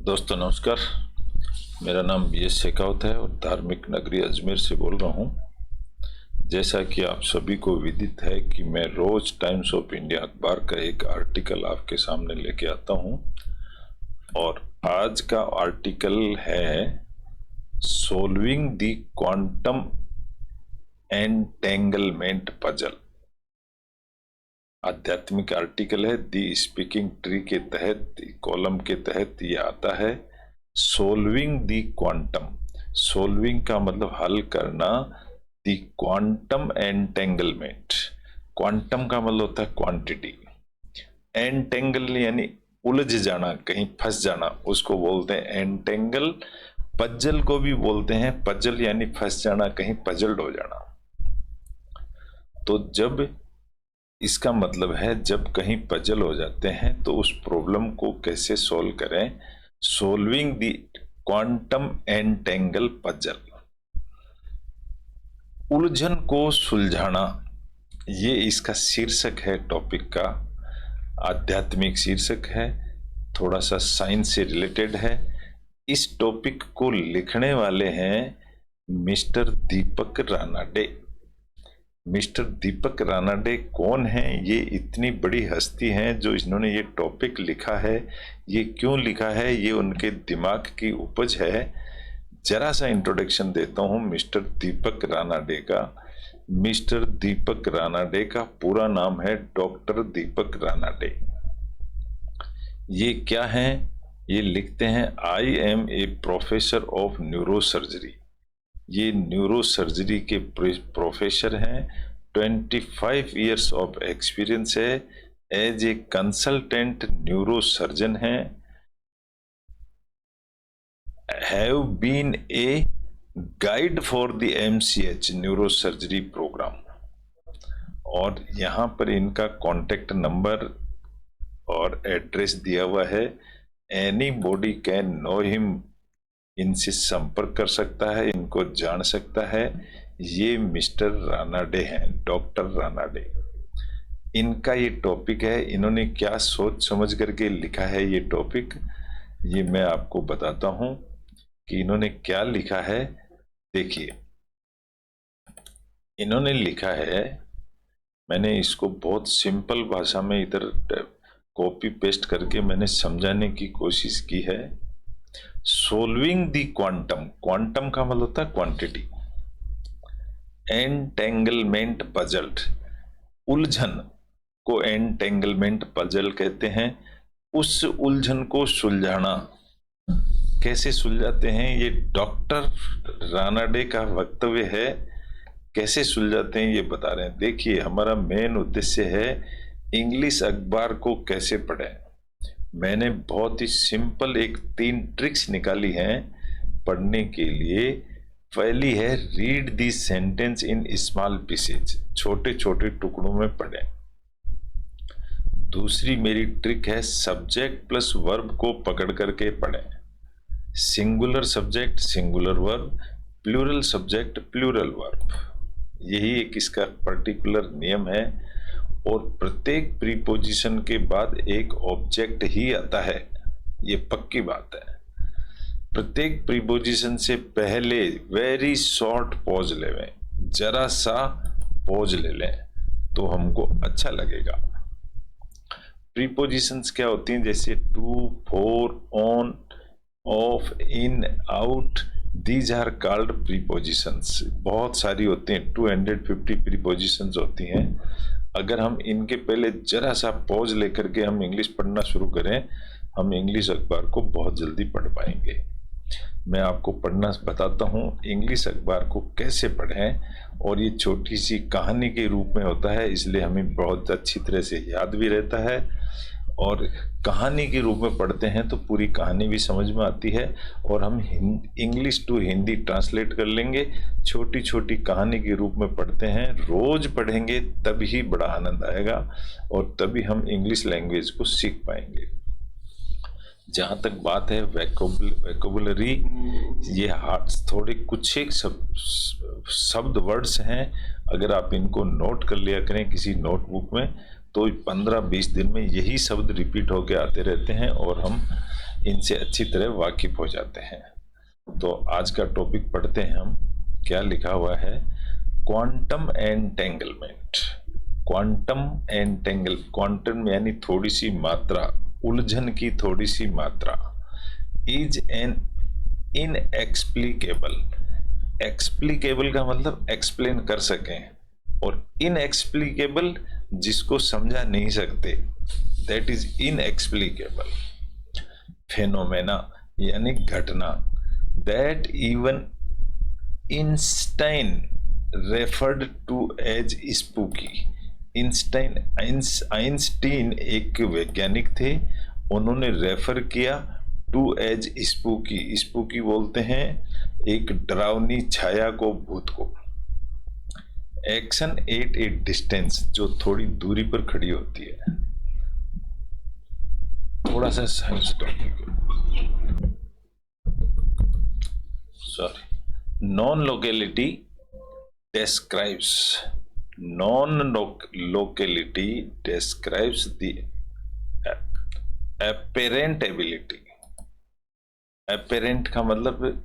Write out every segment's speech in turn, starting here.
दोस्तों नमस्कार। मेरा नाम BS शेखावत है और धार्मिक नगरी अजमेर से बोल रहा हूँ। जैसा कि आप सभी को विदित है कि मैं रोज टाइम्स ऑफ इंडिया अखबार का एक आर्टिकल आपके सामने लेके आता हूँ और आज का आर्टिकल है solving the quantum entanglement puzzle. आध्यात्मिक आर्टिकल है। दी स्पीकिंग ट्री के तहत, कॉलम के तहत ये आता है सोल्विंग दी क्वांटम। सोल्विंग का मतलब हल करना, दी क्वांटम एंटेंगलमेंट। क्वांटम का मतलब होता है क्वांटिटी, एंटेंगल यानी उलझ जाना, कहीं फंस जाना, उसको बोलते हैं एंटेंगल। पजल को भी बोलते हैं पजल, यानी फंस जाना, कहीं पजल्ड हो जाना। तो जब इसका मतलब है जब कहीं पजल हो जाते हैं तो उस प्रॉब्लम को कैसे सॉल्व करें। Solving the quantum entangle puzzle, उलझन को सुलझाना, ये इसका शीर्षक है। टॉपिक का आध्यात्मिक शीर्षक है, थोड़ा सा साइंस से रिलेटेड है। इस टॉपिक को लिखने वाले हैं मिस्टर दीपक रानाडे। मिस्टर दीपक रानाडे कौन है? ये इतनी बड़ी हस्ती हैं जो इन्होंने ये टॉपिक लिखा है। ये क्यों लिखा है, ये उनके दिमाग की उपज है। जरा सा इंट्रोडक्शन देता हूँ मिस्टर दीपक रानाडे का। मिस्टर दीपक रानाडे का पूरा नाम है डॉक्टर दीपक रानाडे। ये क्या है? ये लिखते हैं I am a professor of neurosurgery. ये न्यूरो सर्जरी के प्रोफेसर हैं। 25 इयर्स ऑफ एक्सपीरियंस है। As a consultant neuro surgeon है। Have been a guide for the MCH neuro surgery program. और यहाँ पर इनका कॉन्टेक्ट नंबर और एड्रेस दिया हुआ है। Any body can know him, इनसे संपर्क कर सकता है, इनको जान सकता है। ये मिस्टर रानाडे हैं, डॉक्टर रानाडे। इनका ये टॉपिक है, इन्होंने क्या सोच समझ करके लिखा है ये टॉपिक, ये मैं आपको बताता हूं कि इन्होंने क्या लिखा है। देखिए, इन्होंने लिखा है, मैंने इसको बहुत सिंपल भाषा में इधर कॉपी पेस्ट करके मैंने समझाने की कोशिश की है। सोल्विंग दी क्वांटम, क्वांटम का मतलब होता है क्वांटिटी। एंटेंगलमेंट पजल्ड, उलझन को एंटेंगलमेंट पजल कहते हैं। उस उलझन को सुलझाना, कैसे सुलझाते हैं ये डॉक्टर रानाडे का वक्तव्य है। कैसे सुलझाते हैं ये बता रहे हैं। देखिए, हमारा मेन उद्देश्य है इंग्लिश अखबार को कैसे पढ़ें। मैंने बहुत ही सिंपल 3 ट्रिक्स निकाली हैं पढ़ने के लिए। पहली है read the sentence in small pieces, छोटे छोटे टुकड़ों में पढ़ें। दूसरी मेरी ट्रिक है सब्जेक्ट प्लस वर्ब को पकड़ करके पढ़ें। Singular subject singular verb, plural subject plural verb, यही एक इसका पर्टिकुलर नियम है। और प्रत्येक प्रीपोजिशन के बाद एक ऑब्जेक्ट ही आता है, ये पक्की बात है। प्रत्येक प्रीपोजिशन से पहले वेरी शॉर्ट पॉज ले लें, जरा सा पॉज ले लें तो हमको अच्छा लगेगा। प्रीपोजिशंस क्या होती हैं? जैसे to, for, on, off, in, out, these are called prepositions. बहुत सारी होती हैं, 250 प्रीपोजिशंस होती हैं। अगर हम इनके पहले जरा सा पॉज लेकर के हम इंग्लिश पढ़ना शुरू करें, हम इंग्लिश अखबार को बहुत जल्दी पढ़ पाएंगे। मैं आपको पढ़ना बताता हूँ इंग्लिश अखबार को कैसे पढ़ें। और ये छोटी सी कहानी के रूप में होता है, इसलिए हमें बहुत अच्छी तरह से याद भी रहता है। और कहानी के रूप में पढ़ते हैं तो पूरी कहानी भी समझ में आती है। और हम इंग्लिश टू हिंदी ट्रांसलेट कर लेंगे। छोटी छोटी कहानी के रूप में पढ़ते हैं, रोज पढ़ेंगे तभी बड़ा आनंद आएगा और तभी हम इंग्लिश लैंग्वेज को सीख पाएंगे। जहाँ तक बात है वैकोबुलरी, ये थोड़े कुछ एक शब्द वर्ड्स हैं। अगर आप इनको नोट कर लिया करें किसी नोटबुक में तो 15-20 दिन में यही शब्द रिपीट होके आते रहते हैं और हम इनसे अच्छी तरह वाकिफ हो जाते हैं। तो आज का टॉपिक पढ़ते हैं हम। क्या लिखा हुआ है? Quantum entanglement. क्वांटम यानी थोड़ी सी मात्रा, उलझन की थोड़ी सी मात्रा। Is an inexplicable. एक्सप्लिकेबल का मतलब एक्सप्लेन कर सकें, और इनएक्सप्लिकेबल जिसको समझा नहीं सकते, दैट इज इनएक्सप्लिकेबल। फेनोमेना यानी घटना, that even Einstein referred to as spooky. Einstein एक वैज्ञानिक थे, उन्होंने रेफर किया टू एज स्पूकी। स्पूकी बोलते हैं एक डरावनी छाया को, भूत को। एक्शन एट ए डिस्टेंस, जो थोड़ी दूरी पर खड़ी होती है। थोड़ा सा science topic, sorry. Non locality describes non-locality describes the apparent ability। apparent का मतलब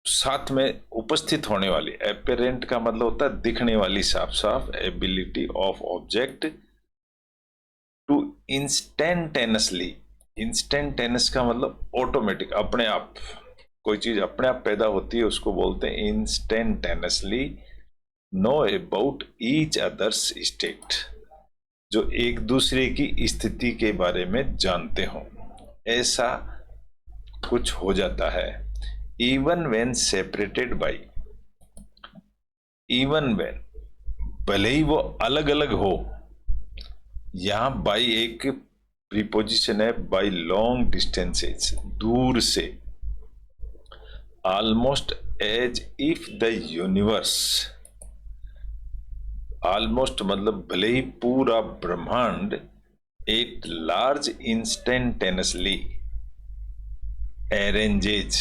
साथ में उपस्थित होने वाली। apparent का मतलब होता है दिखने वाली, साफ साफ। ability of object to instantaneously। instantaneous का मतलब ऑटोमेटिक, अपने आप। कोई चीज अपने आप पैदा होती है उसको बोलते हैं instantaneously know about each others state, जो एक दूसरे की स्थिति के बारे में जानते हो, ऐसा कुछ हो जाता है। Even when separated by, even when, भले ही वो अलग अलग हो। यहां बाय एक प्रीपोजिशन है, बाय लॉन्ग डिस्टेंसेस, दूर से। almost as if the universe, almost मतलब भले ही पूरा ब्रह्मांड, it large instantaneously arranges,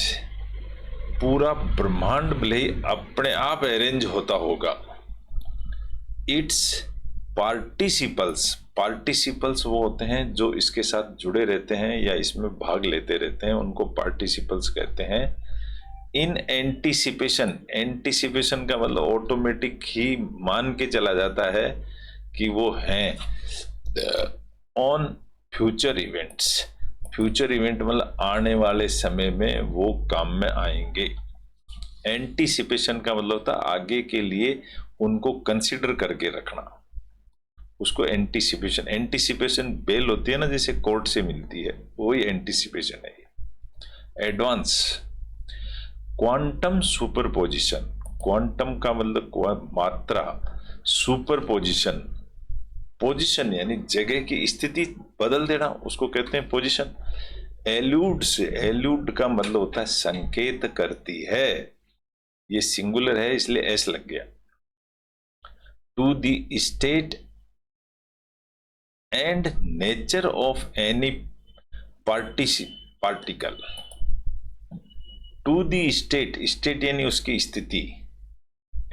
पूरा ब्रह्मांड भले ही अपने आप अरेंज होता होगा। इट्स पार्टिसिपल्स, पार्टिसिपल्स वो होते हैं जो इसके साथ जुड़े रहते हैं या इसमें भाग लेते रहते हैं, उनको पार्टिसिपल्स कहते हैं। इन एंटीसिपेशन, एंटीसिपेशन का मतलब ऑटोमेटिक ही मान के चला जाता है कि वो हैं on future events. Future event मतलब आने वाले समय में वो काम में आएंगे। एंटीसिपेशन का मतलब होता है आगे के लिए उनको कंसिडर करके रखना, उसको एंटीसिपेशन। एंटीसिपेशन बेल होती है ना, जैसे कोर्ट से मिलती है, वही एंटीसिपेशन है। Advance, quantum superposition. क्वांटम का मतलब मात्रा, सुपरपोजिशन, पोजिशन यानी जगह की स्थिति बदल देना, उसको कहते हैं पोजिशन। एल्यूड से, एल्यूड का मतलब होता है संकेत करती है, ये सिंगुलर है इसलिए एस लग गया। To the state and nature of any particle. To the state, state यानी उसकी स्थिति,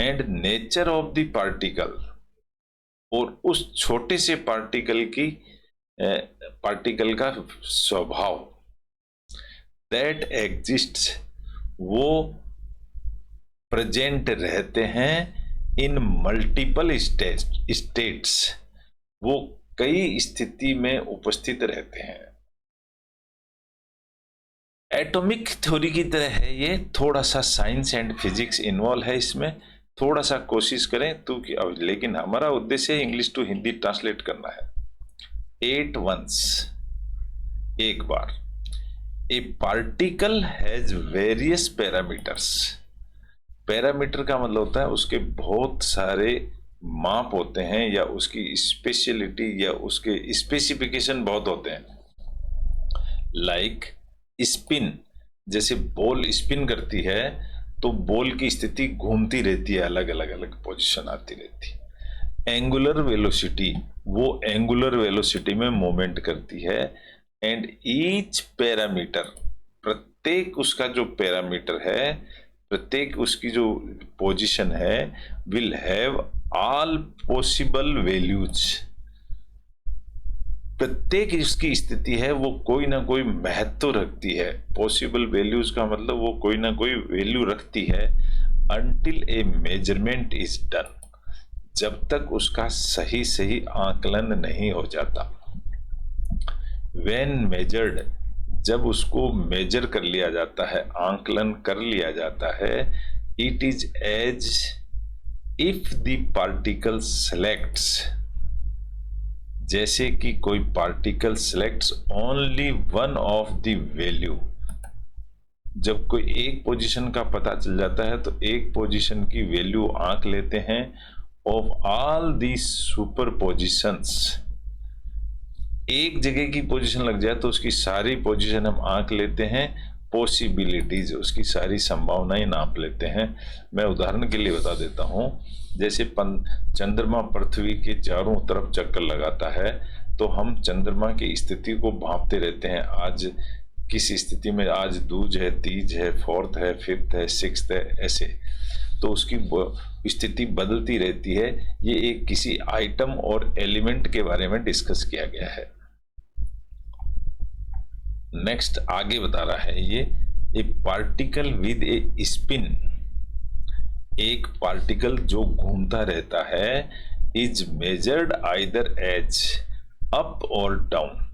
and nature of the particle, और उस छोटे से पार्टिकल की, पार्टिकल का स्वभाव। दैट एग्जिस्ट्स, वो प्रेजेंट रहते हैं इन मल्टीपल स्टेट्स, वो कई स्थिति में उपस्थित रहते हैं। एटॉमिक थ्योरी की तरह है ये, थोड़ा सा साइंस एंड फिजिक्स इन्वॉल्व है इसमें, थोड़ा सा कोशिश करें तो कि, लेकिन हमारा उद्देश्य इंग्लिश टू हिंदी ट्रांसलेट करना है। 8 वंस, एक बार। A particle has various parameters. Parameter का मतलब होता है उसके बहुत सारे माप होते हैं, या उसकी स्पेशलिटी या उसके स्पेसिफिकेशन बहुत होते हैं। लाइक स्पिन, जैसे बॉल स्पिन करती है तो बॉल की स्थिति घूमती रहती है, अलग अलग पोजीशन आती रहती है। एंगुलर वेलोसिटी, वो एंगुलर वेलोसिटी में मूवमेंट करती है। एंड ईच पैरामीटर, प्रत्येक उसका जो पैरामीटर है, प्रत्येक उसकी जो पोजीशन है, will have all possible values. प्रत्येक इसकी स्थिति है वो कोई ना कोई महत्व रखती है। पॉसिबल वैल्यूज का मतलब वो कोई ना कोई वैल्यू रखती है। Until A measurement is done, जब तक उसका सही सही आकलन नहीं हो जाता। व्हेन मेजर्ड, जब उसको मेजर कर लिया जाता है, आकलन कर लिया जाता है, it is as if the particle selects, जैसे कि कोई particle selects only one of the value. जब कोई एक पोजीशन का पता चल जाता है तो एक पोजीशन की वैल्यू आंक लेते हैं of all the super positions. एक जगह की पोजीशन लग जाए तो उसकी सारी पोजीशन हम आंक लेते हैं, पॉसिबिलिटीज, उसकी सारी संभावनाएं नाप लेते हैं। मैं उदाहरण के लिए बता देता हूं, जैसे चंद्रमा पृथ्वी के चारों तरफ चक्कर लगाता है तो हम चंद्रमा की स्थिति को भांपते रहते हैं। आज किस स्थिति में, आज दूज है, तीज है, फोर्थ है, फिफ्थ है, सिक्स्थ है, ऐसे तो उसकी स्थिति बदलती रहती है। ये एक किसी आइटम और एलिमेंट के बारे में डिस्कस किया गया है। नेक्स्ट आगे बता रहा है ये, a particle with a spin, एक पार्टिकल जो घूमता रहता है, is measured either as up or down.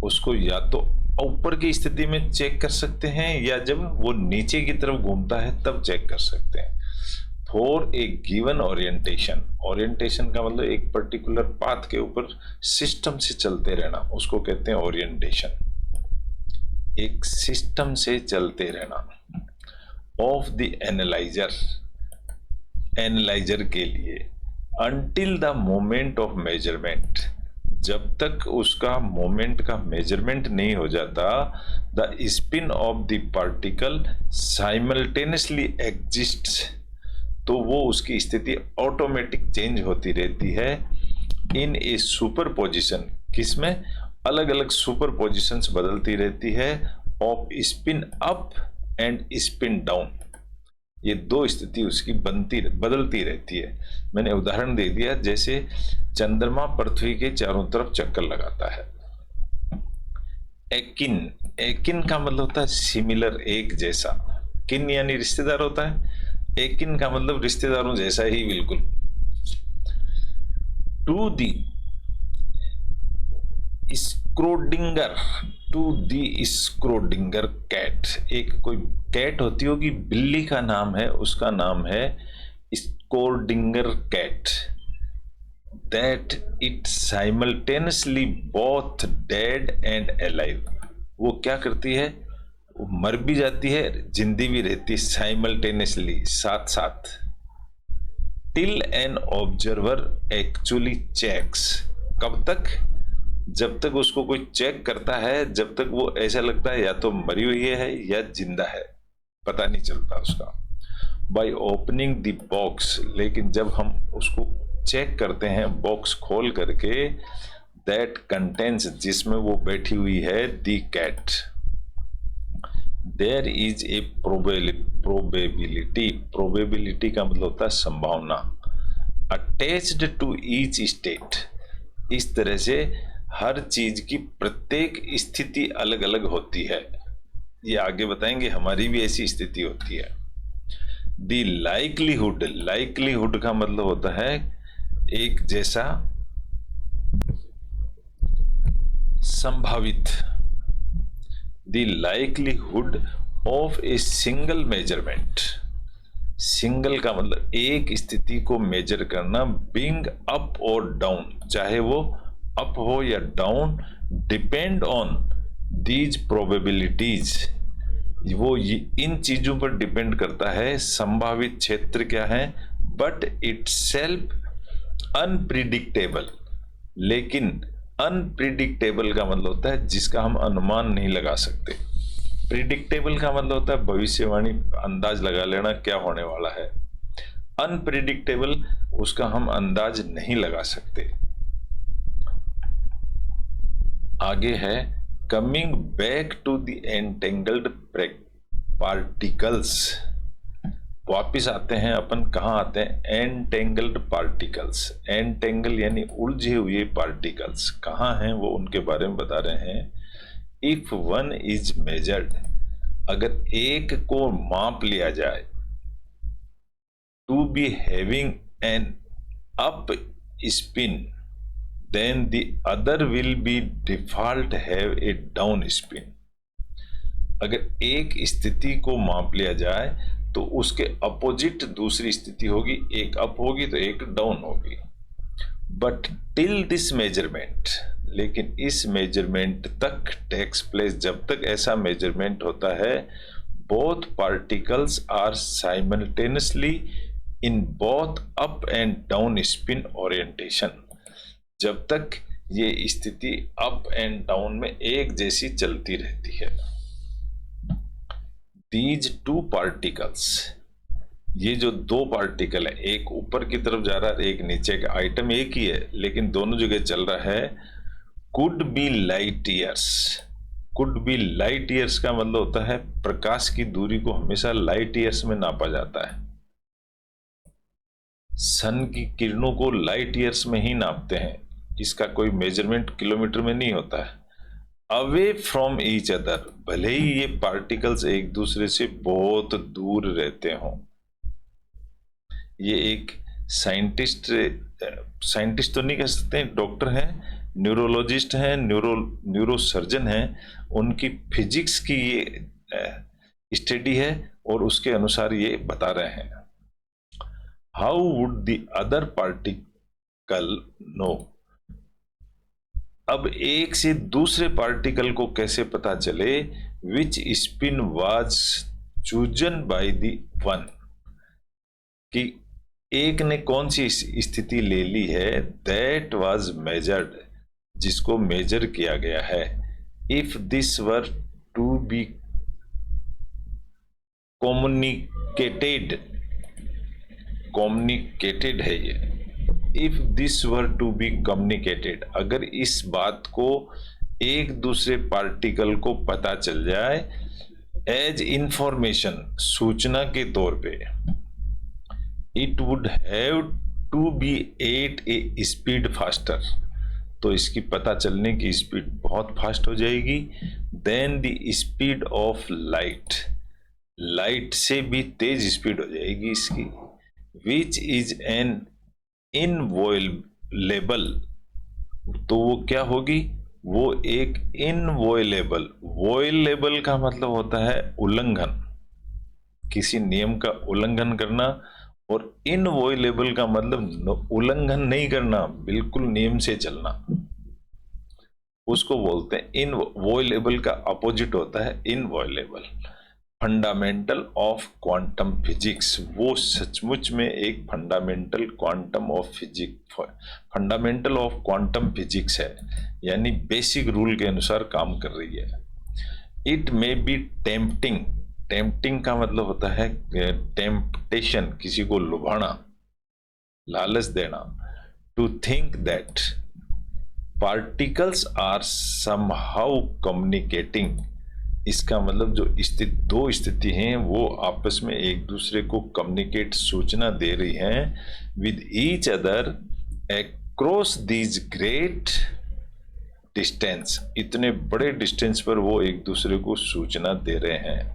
उसको या तो ऊपर की स्थिति में चेक कर सकते हैं या जब वो नीचे की तरफ घूमता है तब चेक कर सकते हैं। For a given orientation, orientation का मतलब एक पर्टिकुलर पाथ के ऊपर सिस्टम से चलते रहना, उसको कहते हैं ओरिएंटेशन। एक सिस्टम से चलते रहना। ऑफ द एनालाइजर, एनालाइजर के लिए, until the moment of measurement, जब तक उसका मोमेंट का मेजरमेंट नहीं हो जाता, the spin off the particle simultaneously exists, तो वो उसकी स्थिति ऑटोमेटिक चेंज होती रहती है। इन ए सुपर पोजिशन, किसमें, अलग अलग सुपर पोजिशंस बदलती रहती है। Off spin up and spin down, ये दो स्थिति उसकी बदलती रहती है। मैंने उदाहरण दे दिया, जैसे चंद्रमा पृथ्वी के चारों तरफ चक्कर लगाता है। एकिन, एकिन का मतलब होता है सिमिलर, एक जैसा। किन यानी रिश्तेदार होता है, एकिन का मतलब रिश्तेदारों जैसा ही बिल्कुल। To the Schrodinger, to the Schrodinger cat, एक कोई कैट होती होगी, बिल्ली का नाम है, उसका नाम है Schrodinger cat. That it simultaneously both dead and alive, वो क्या करती है, वो मर भी जाती है, जिंदी भी रहती है, साइमल्टेनियसली, साथ साथ। Till an observer actually checks, कब तक, जब तक उसको कोई चेक करता है, जब तक वो ऐसा लगता है या तो मरी हुई है या जिंदा है, पता नहीं चलता उसका। बाय ओपनिंग द बॉक्स, लेकिन जब हम उसको चेक करते हैं बॉक्स खोल करके, दैट कंटेंस, जिसमें वो बैठी हुई है, the cat, there is a probability, probability का मतलब होता है संभावना, अटैच्ड टू ईच स्टेट। इस तरह से हर चीज की प्रत्येक स्थिति अलग अलग होती है, ये आगे बताएंगे, हमारी भी ऐसी स्थिति होती है। द लाइकलीहुड, लाइकलीहुड का मतलब होता है एक जैसा, संभावित। The likelihood of a single measurement, single का मतलब एक स्थिति को मेजर करना, बीइंग अप और डाउन, चाहे वो अप हो या down, depend on these probabilities, वो इन चीजों पर डिपेंड करता है। संभावित क्षेत्र क्या है, बट इटसेल्फ अनप्रिडिक्टेबल, लेकिन अनप्रिडिक्टेबल का मतलब होता है जिसका हम अनुमान नहीं लगा सकते। प्रिडिक्टेबल का मतलब होता है भविष्यवाणी, अंदाज लगा लेना क्या होने वाला है। अनप्रिडिक्टेबल, उसका हम अंदाज नहीं लगा सकते। आगे है, coming back to the entangled particles, वापिस आते हैं अपन, कहाँ आते हैं, एनटेंगल्ड पार्टिकल्स। एनटेंगल यानी उलझे हुए पार्टिकल्स कहाँ हैं वो उनके बारे में बता रहे हैं। इफ वन इज मेजर्ड, अगर एक को माप लिया जाए, to be having an up spin, then the other will be default have a down spin. अगर एक स्थिति को माप लिया जाए तो उसके अपोजिट दूसरी स्थिति होगी, एक अप होगी तो एक डाउन होगी। बट टिल दिस मेजरमेंट, लेकिन इस मेजरमेंट तक टेक्स प्लेस, जब तक ऐसा मेजरमेंट होता है, both particles are simultaneously in both up and down spin orientation. जब तक ये स्थिति अप एंड डाउन में एक जैसी चलती रहती है। These two particles, ये जो दो पार्टिकल है, एक ऊपर की तरफ जा रहा है, एक नीचे का, आइटम एक ही है लेकिन दोनों जगह चल रहा है। Could be light years. Could be light years का मतलब होता है प्रकाश की दूरी को हमेशा लाइट ईयर्स में नापा जाता है। सन की किरणों को लाइट ईयर्स में ही नापते हैं, इसका कोई मेजरमेंट किलोमीटर में नहीं होता है। अवे फ्रॉम ईच अदर, भले ही ये पार्टिकल्स एक दूसरे से बहुत दूर रहते हों। ये एक साइंटिस्ट तो नहीं कह सकते, डॉक्टर हैं, न्यूरोलॉजिस्ट हैं, न्यूरोसर्जन हैं, उनकी फिजिक्स की ये स्टडी है और उसके अनुसार ये बता रहे हैं। How would the other particle know, अब एक से दूसरे पार्टिकल को कैसे पता चले, which spin was chosen by the one, कि एक ने कौन सी स्थिति ले ली है, दैट वाज मेजर्ड, जिसको मेजर किया गया है। If this were to be communicated है ये। If this were to be communicated, अगर इस बात को एक दूसरे पार्टिकल को पता चल जाए, एज इंफॉर्मेशन, सूचना के तौर पे, it would have to be at a speed faster, तो इसकी पता चलने की स्पीड बहुत फास्ट हो जाएगी। Then the speed of light, light से भी तेज स्पीड हो जाएगी इसकी। विच इज एन इनवॉयलेबल, तो वो क्या होगी, वो एक इनवॉयलेबल, वॉयलेबल का मतलब होता है उल्लंघन, किसी नियम का उल्लंघन करना, और इनवॉयलेबल का मतलब उल्लंघन नहीं करना, बिल्कुल नियम से चलना, उसको बोलते हैं इनवॉयलेबल। का अपोजिट होता है inviolable. Fundamental of quantum physics, वो सचमुच में एक फंडामेंटल ऑफ क्वांटम फिजिक्स है, यानी बेसिक रूल के अनुसार काम कर रही है। It may be tempting, tempting का मतलब होता है टेम्पटेशन, किसी को लुभाना, लालच देना। To think that particles are somehow communicating, इसका मतलब जो दो स्थिति हैं वो आपस में एक दूसरे को कम्युनिकेट, सूचना दे रही हैं, with each other across these great distance, इतने बड़े डिस्टेंस पर वो एक दूसरे को सूचना दे रहे हैं।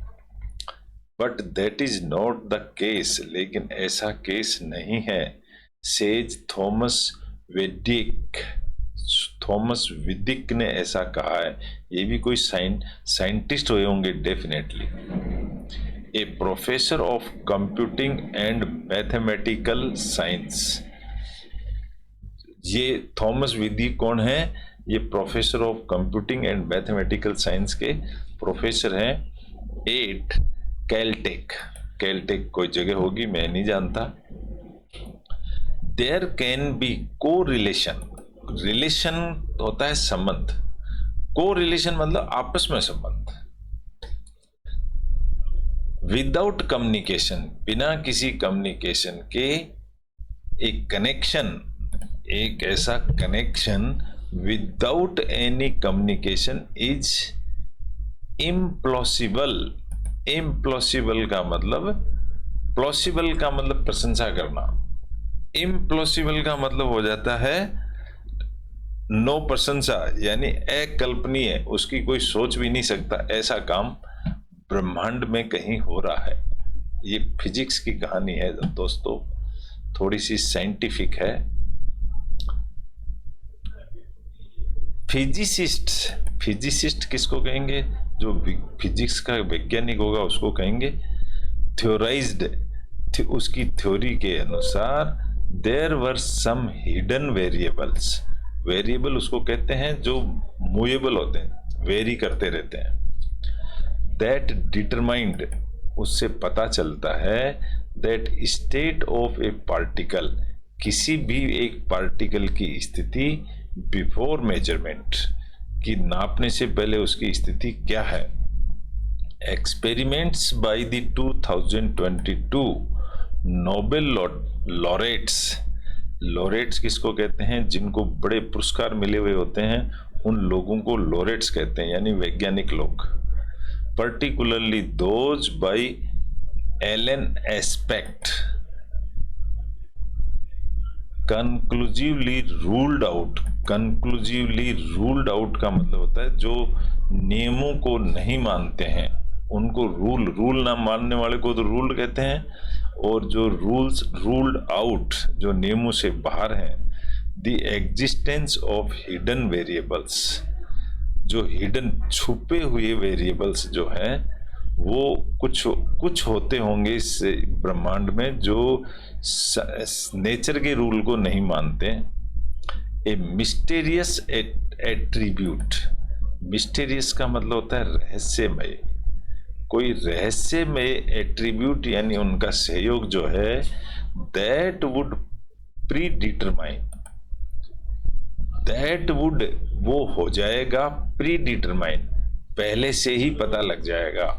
But that is not the case, लेकिन ऐसा केस नहीं है। सेज थॉमस विदिक ने ऐसा कहा है, ये भी कोई साइंटिस्ट हुए होंगे definitely. A professor of computing and mathematical science, ये थॉमस विदिक कौन है, ये professor of computing and mathematical science के प्रोफेसर हैं। 8 कैलटेक कोई जगह होगी, मैं नहीं जानता। देयर कैन बी को रिलेशन, रिलेशन होता है संबंध, को रिलेशन मतलब आपस में संबंध। विदाउट कम्युनिकेशन, बिना किसी कम्युनिकेशन के एक कनेक्शन, एक ऐसा connection without any communication is impossible. Impossible का मतलब प्लॉसिबल का मतलब प्रशंसा करना, इम्प्लॉसिबल का मतलब हो जाता है नो प्रशंसा, यानी अकल्पनीय, उसकी कोई सोच भी नहीं सकता ऐसा काम ब्रह्मांड में कहीं हो रहा है। ये फिजिक्स की कहानी है दोस्तों, थोड़ी सी साइंटिफिक है। फिजिसिस्ट, फिजिसिस्ट किसको कहेंगे? जो फिजिक्स का वैज्ञानिक होगा उसको कहेंगे थ्योराइज्ड। उसकी थ्योरी के अनुसार there were some hidden variables, variable उसको कहते हैं जो मूवेबल होते हैं, वेरी करते रहते हैं। दैट डिटरमाइंड, उससे पता चलता है that state of A particle, किसी भी एक पार्टिकल की स्थिति बिफोर मेजरमेंट, कि नापने से पहले उसकी स्थिति क्या है। Experiments by the 2022 Nobel laureates, laureates किसको कहते हैं? जिनको बड़े पुरस्कार मिले हुए होते हैं उन लोगों को लॉरेट्स कहते हैं, यानी वैज्ञानिक लोग। Particularly those by Alain Aspect conclusively ruled out, conclusively ruled out का मतलब होता है जो नियमों को नहीं मानते हैं उनको रूल, रूल ना मानने वाले को तो रूल कहते हैं, और जो रूल्स रूल्ड आउट, जो नियमों से बाहर हैं, the existence of hidden variables, जो हिडन छुपे हुए वेरिएबल्स जो हैं वो कुछ होते होंगे इस ब्रह्मांड में जो नेचर के रूल को नहीं मानते। ए मिस्टीरियस एट्रीब्यूट, मिस्टीरियस का मतलब होता है रहस्यमय, कोई रहस्यमय एट्रीब्यूट यानी उनका सहयोग जो है, that would pre determine, that would वो हो जाएगा प्री डिटरमाइन, पहले से ही पता लग जाएगा,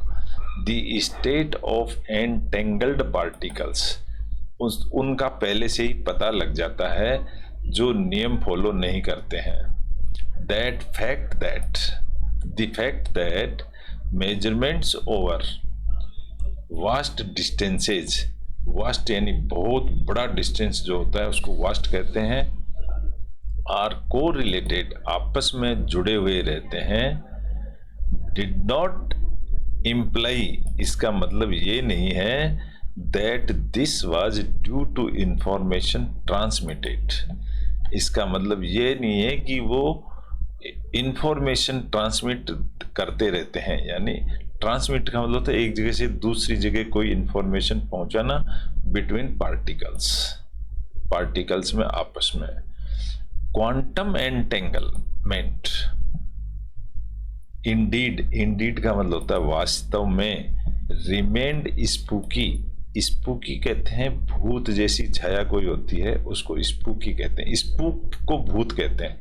the state of entangled particles, उनका पहले से ही पता लग जाता है जो नियम फॉलो नहीं करते हैं। That fact that, the fact that measurements over vast distances, vast यानी बहुत बड़ा डिस्टेंस जो होता है उसको वास्ट कहते हैं, आर को रिलेटेड, आपस में जुड़े हुए रहते हैं, डिड नॉट इम्प्लाई, इसका मतलब ये नहीं है that this was due to information transmitted, इसका मतलब ये नहीं है कि वो इंफॉर्मेशन ट्रांसमिट करते रहते हैं, यानी ट्रांसमिट का मतलब होता है एक जगह से दूसरी जगह कोई इंफॉर्मेशन पहुंचाना बिटवीन पार्टिकल्स, पार्टिकल्स में आपस में। क्वांटम एंटेंगलमेंट, इंडीड, इंडीड का मतलब होता है वास्तव में, रिमेंड स्पूकी, स्पूकी कहते हैं भूत जैसी छाया कोई होती है उसको स्पूकी कहते हैं, स्पूक को भूत कहते हैं,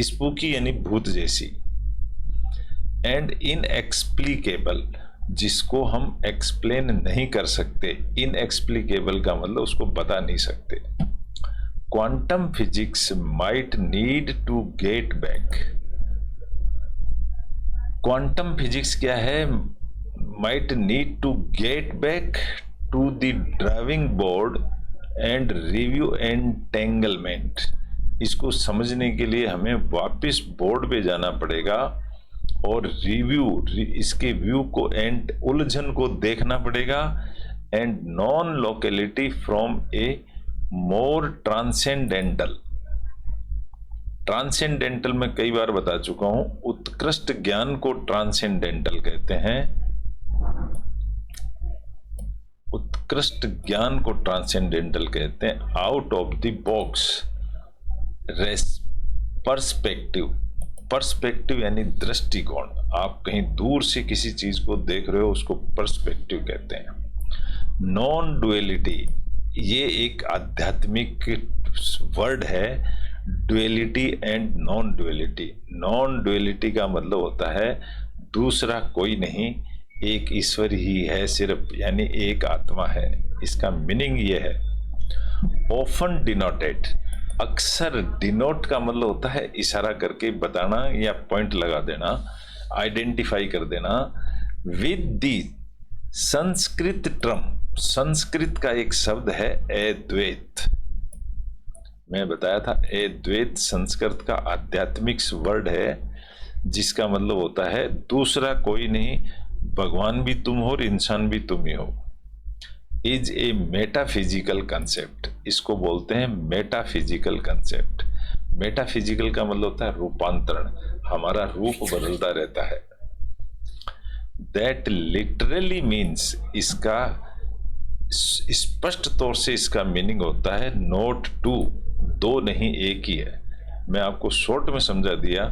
स्पूकी यानी भूत जैसी। एंड इनएक्सप्लिकेबल, जिसको हम एक्सप्लेन नहीं कर सकते, इनएक्सप्लिकेबल का मतलब उसको बता नहीं सकते। Quantum physics might need to get back, quantum physics क्या है? Might need to get back to the driving board and review entanglement, इसको समझने के लिए हमें वापस बोर्ड पे जाना पड़ेगा और रिव्यू, इसके व्यू को एंड उलझन को देखना पड़ेगा, and non locality from A more transcendental, transcendental में कई बार बता चुका हूं, उत्कृष्ट ज्ञान को ट्रांसेंडेंटल कहते हैं, उत्कृष्ट ज्ञान को ट्रांसेंडेंटल कहते हैं। Out of the box perspective, perspective यानी दृष्टिकोण, आप कहीं दूर से किसी चीज को देख रहे हो उसको पर्सपेक्टिव कहते हैं। नॉन डुअलिटी, ये एक आध्यात्मिक वर्ड है, duality and non duality. Non duality का मतलब होता है दूसरा कोई नहीं, एक ईश्वर ही है सिर्फ, यानी एक आत्मा है, इसका मीनिंग ये है। ऑफन डिनोटेड, अक्सर डिनोट का मतलब होता है इशारा करके बताना या पॉइंट लगा देना, आइडेंटिफाई कर देना। With the Sanskrit term, Sanskrit का एक शब्द है अद्वैत। मैं बताया था अद्वैत संस्कृत का आध्यात्मिक वर्ड है, जिसका मतलब होता है दूसरा कोई नहीं, भगवान भी तुम हो और इंसान भी तुम ही हो। इज ए मेटाफिजिकल कंसेप्ट, इसको बोलते हैं मेटाफिजिकल कंसेप्ट। मेटाफिजिकल का मतलब होता है रूपांतरण, हमारा रूप बदलता रहता है। दैट लिटरली मीन्स, इसका स्पष्ट तौर से इसका मीनिंग होता है नॉट टू, दो नहीं एक ही है। मैं आपको शॉर्ट में समझा दिया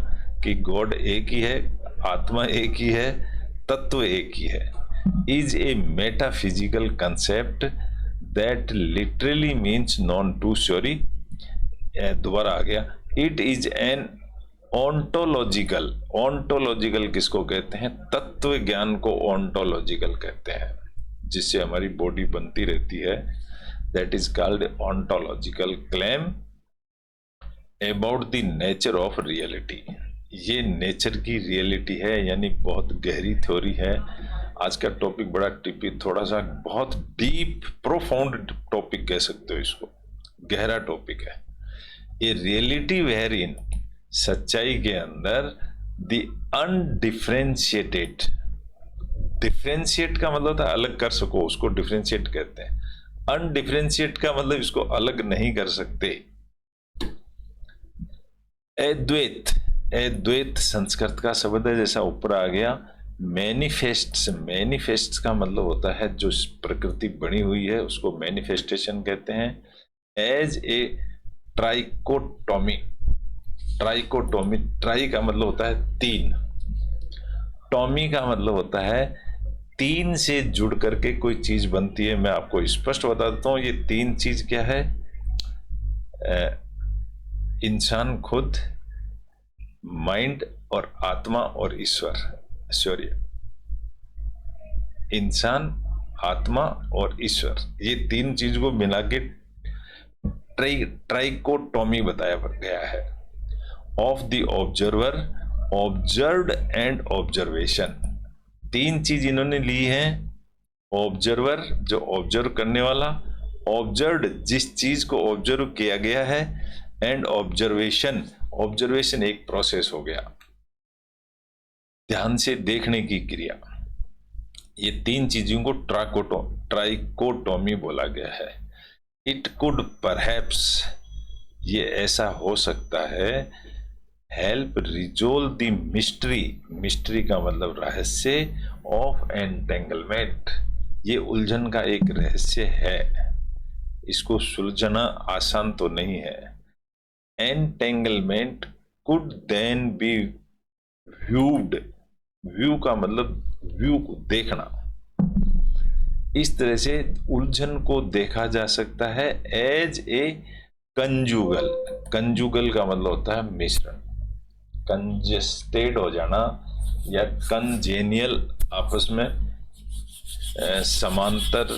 कि गॉड एक ही है, आत्मा एक ही है, तत्व एक ही है। Is a metaphysical concept that literally means non two, sorry दोबारा आ गया, it is an ontological. Ontological किसको कहते हैं? तत्व ज्ञान को ऑन्टोलॉजिकल कहते हैं, जिससे हमारी बॉडी बनती रहती है। That is called ontological claim about the nature of reality. ये नेचर की रियलिटी है, यानी बहुत गहरी थ्योरी है। आज का टॉपिक बड़ा टिपी, थोड़ा सा बहुत डीप प्रोफाउंड टॉपिक कह सकते हो इसको, गहरा टॉपिक है। ए रियलिटी वेयर इन, सच्चाई के अंदर द अनडिफरेंशिएटेड, डिफरेंशिएट का मतलब होता है अलग कर सको, उसको डिफरेंशिएट कहते हैं। अनडिफरेंशिएट का मतलब इसको अलग नहीं कर सकते। अद्वैत, अद्वैत संस्कृत का शब्द है, जैसा ऊपर आ गया। मैनिफेस्ट, मैनिफेस्ट का मतलब होता है जो प्रकृति बनी हुई है उसको मैनिफेस्टेशन कहते हैं। As a trichotomy, trichotomy, tri का मतलब होता है तीन, टॉमी का मतलब होता है तीन से जुड़ करके कोई चीज बनती है। मैं आपको स्पष्ट बता देता हूं, ये तीन चीज क्या है? इंसान खुद, माइंड और आत्मा और ईश्वर, सॉरी इंसान, आत्मा और ईश्वर, ये तीन चीज को मिला के ट्राइकोटोमी बताया गया है। Of the observer, observed and observation, तीन चीज इन्होंने ली है। ऑब्जर्वर जो ऑब्जर्व करने वाला, ऑब्जर्व्ड जिस चीज को ऑब्जर्व किया गया है, एंड ऑब्जर्वेशन, ऑब्जर्वेशन एक प्रोसेस हो गया, ध्यान से देखने की क्रिया। ये तीन चीजों को ट्राइकोटोमी बोला गया है। इट कुड परहैप्स, ये ऐसा हो सकता है, help resolve the mystery, mystery का मतलब रहस्य, ऑफ एंटेंगलमेंट, ये उलझन का एक रहस्य है, इसको सुलझना आसान तो नहीं है। Entanglement could then be viewed, view का मतलब व्यू को देखना, इस तरह से उलझन को देखा जा सकता है। एज ए कंजुगल, कंजुगल का मतलब होता है मिश्रण, कंजेस्टेड हो जाना या कंजेनियल, आपस में समांतर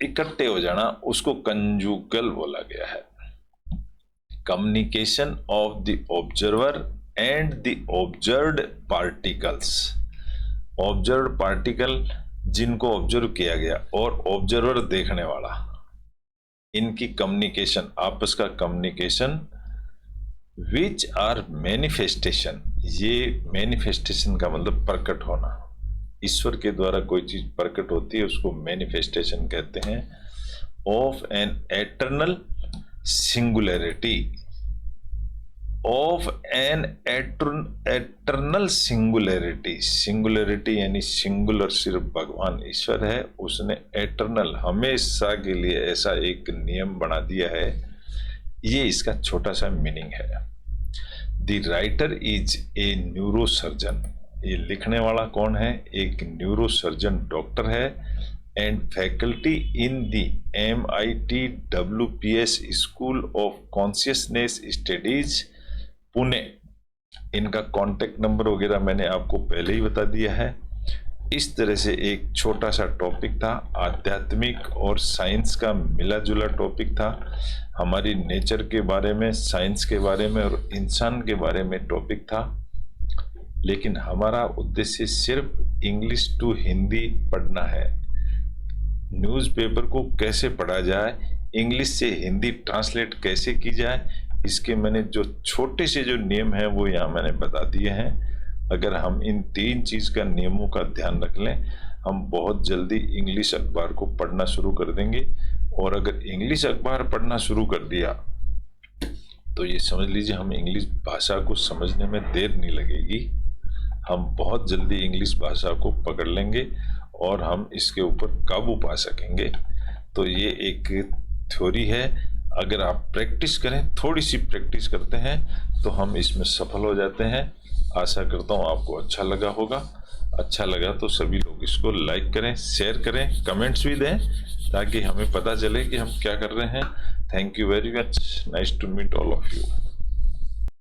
इकट्ठे हो जाना, उसको कंजुगल बोला गया है। Communication of the observer and the observed particles, observed particle जिनको ऑब्जर्व किया गया और ऑब्जर्वर देखने वाला, इनकी कम्युनिकेशन, आपस का कम्युनिकेशन। विच आर मैनिफेस्टेशन, ये मैनिफेस्टेशन का मतलब प्रकट होना, ईश्वर के द्वारा कोई चीज प्रकट होती है उसको मैनिफेस्टेशन कहते हैं। Of an eternal singularity, of an eternal singularity, singularity यानी सिंगुलर सिर्फ भगवान ईश्वर है, उसने एटर्नल हमेशा के लिए ऐसा एक नियम बना दिया है, ये इसका छोटा सा मीनिंग है। The writer is a neurosurgeon, ये लिखने वाला कौन है? एक न्यूरोसर्जन डॉक्टर है, and faculty in the MIT school of consciousness studies Pune. इनका कॉन्टेक्ट नंबर वगैरह मैंने आपको पहले ही बता दिया है। इस तरह से एक छोटा सा टॉपिक था, आध्यात्मिक और साइंस का मिला जुला टॉपिक था, हमारी नेचर के बारे में, साइंस के बारे में और इंसान के बारे में टॉपिक था। लेकिन हमारा उद्देश्य सिर्फ इंग्लिश टू हिंदी पढ़ना है, न्यूज़पेपर को कैसे पढ़ा जाए, इंग्लिश से हिंदी ट्रांसलेट कैसे की जाए, इसके मैंने जो छोटे से जो नियम हैं वो यहाँ मैंने बता दिए हैं। अगर हम इन 3 चीज़ का नियमों का ध्यान रख लें, हम बहुत जल्दी इंग्लिश अखबार को पढ़ना शुरू कर देंगे। और अगर इंग्लिश अखबार पढ़ना शुरू कर दिया तो ये समझ लीजिए हम इंग्लिश भाषा को समझने में देर नहीं लगेगी, हम बहुत जल्दी इंग्लिश भाषा को पकड़ लेंगे और हम इसके ऊपर काबू पा सकेंगे। तो ये एक थ्योरी है, अगर आप प्रैक्टिस करें, थोड़ी सी प्रैक्टिस करते हैं तो हम इसमें सफल हो जाते हैं। आशा करता हूँ आपको अच्छा लगा होगा। अच्छा लगा तो सभी लोग इसको लाइक करें, शेयर करें, कमेंट्स भी दें ताकि हमें पता चले कि हम क्या कर रहे हैं। Thank you very much, nice to meet all of you.